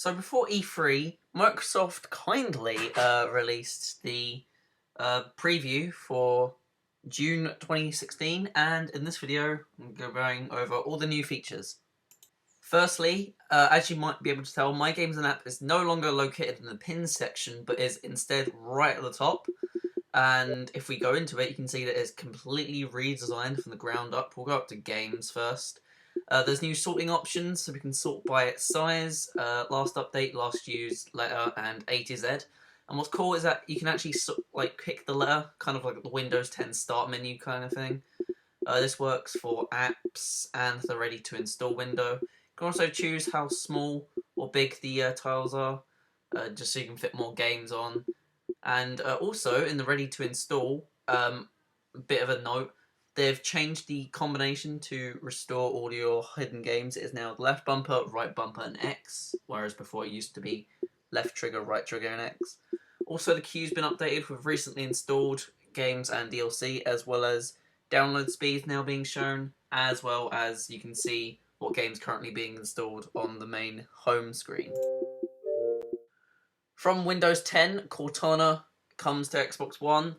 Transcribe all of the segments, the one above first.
So before E3, Microsoft kindly released the preview for June 2016, and in this video I'm going over all the new features. Firstly, as you might be able to tell, My Games and App is no longer located in the pins section, but is instead right at the top. And if we go into it, you can see that it's completely redesigned from the ground up. We'll go up to Games first. There's new sorting options, so we can sort by its size, last update, last used letter, and A to Z. And what's cool is that you can actually pick the letter, kind of like the Windows 10 start menu kind of thing. This works for apps and the ready to install window. You can also choose how small or big the tiles are, just so you can fit more games on. And also in the ready to install, bit of a note, they've changed the combination to restore all your hidden games. It is now left bumper, right bumper, and X, whereas before it used to be left trigger, right trigger, and X. Also, the queue's been updated with recently installed games and DLC, as well as download speeds now being shown, as well as you can see what games currently being installed on the main home screen. From Windows 10, Cortana comes to Xbox One.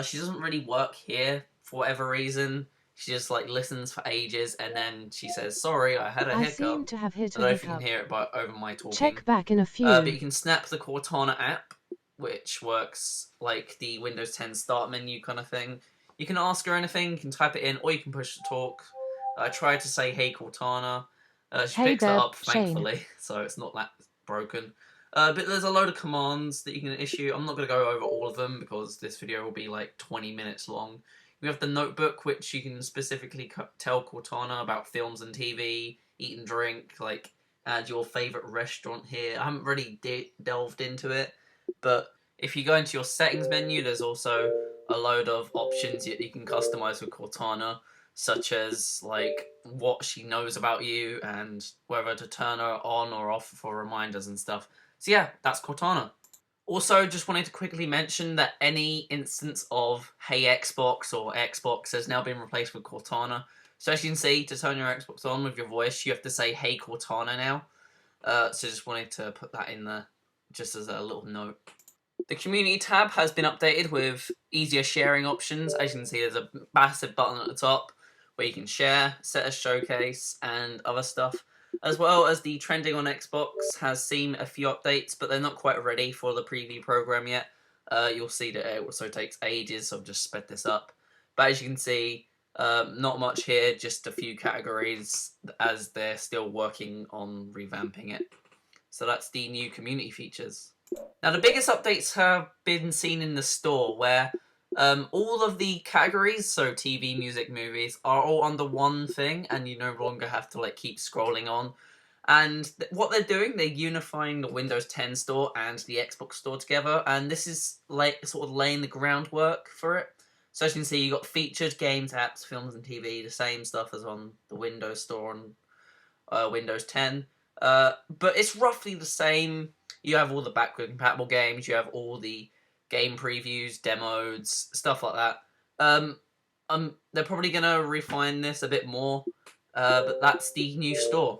She doesn't really work here for whatever reason. She just listens for ages and then she says, "Sorry, I had a hiccup." I seem to have hit I don't a know if you can hiccup. hear it over my talking. Check back in a few. But you can snap the Cortana app, which works like the Windows 10 start menu kind of thing. You can ask her anything, you can type it in, or you can push to talk. I tried to say, "Hey Cortana." She picks it up, thankfully, Shane. So it's not that broken. But there's a load of commands that you can issue. I'm not going to go over all of them because this video will be like 20 minutes long. We have the notebook, which you can specifically tell Cortana about films and TV, eat and drink, add your favourite restaurant here. I haven't really delved into it, but if you go into your settings menu, there's also a load of options that you can customise with Cortana, such as what she knows about you and whether to turn her on or off for reminders and stuff. So yeah, that's Cortana. Also, just wanted to quickly mention that any instance of "Hey Xbox" or Xbox has now been replaced with Cortana. So as you can see, to turn your Xbox on with your voice, you have to say "Hey Cortana" now. So just wanted to put that in there, just as a little note. The community tab has been updated with easier sharing options. As you can see, there's a massive button at the top where you can share, set a showcase, and other stuff. As well as the trending on Xbox has seen a few updates, but they're not quite ready for the preview program yet. You'll see that it also takes ages, so I've just sped this up. But as you can see, not much here, just a few categories, as they're still working on revamping it. So that's the new community features. Now the biggest updates have been seen in the store, where all of the categories, so TV, music, movies, are all under one thing, and you no longer have to keep scrolling on. And what they're doing, they're unifying the Windows 10 store and the Xbox store together, and this is sort of laying the groundwork for it. So as you can see, you got featured games, apps, films, and TV, the same stuff as on the Windows store on Windows 10. But it's roughly the same. You have all the backward compatible games, you have all the game previews, demos, stuff like that. They're probably going to refine this a bit more, but that's the new store.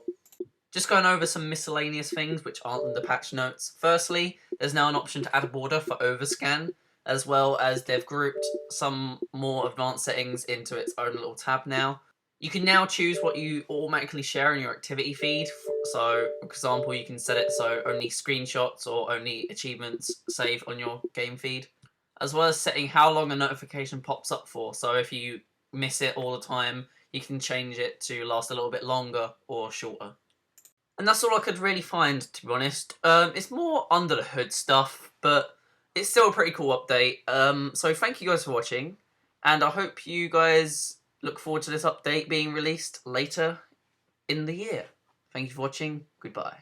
Just going over some miscellaneous things which aren't in the patch notes. Firstly, there's now an option to add a border for overscan, as well as they've grouped some more advanced settings into its own little tab now. You can now choose what you automatically share in your activity feed. So, for example, you can set it so only screenshots or only achievements save on your game feed. As well as setting how long a notification pops up for. So if you miss it all the time, you can change it to last a little bit longer or shorter. And that's all I could really find, to be honest. It's more under the hood stuff, but it's still a pretty cool update. So thank you guys for watching, and I hope you guys look forward to this update being released later in the year. Thank you for watching. Goodbye.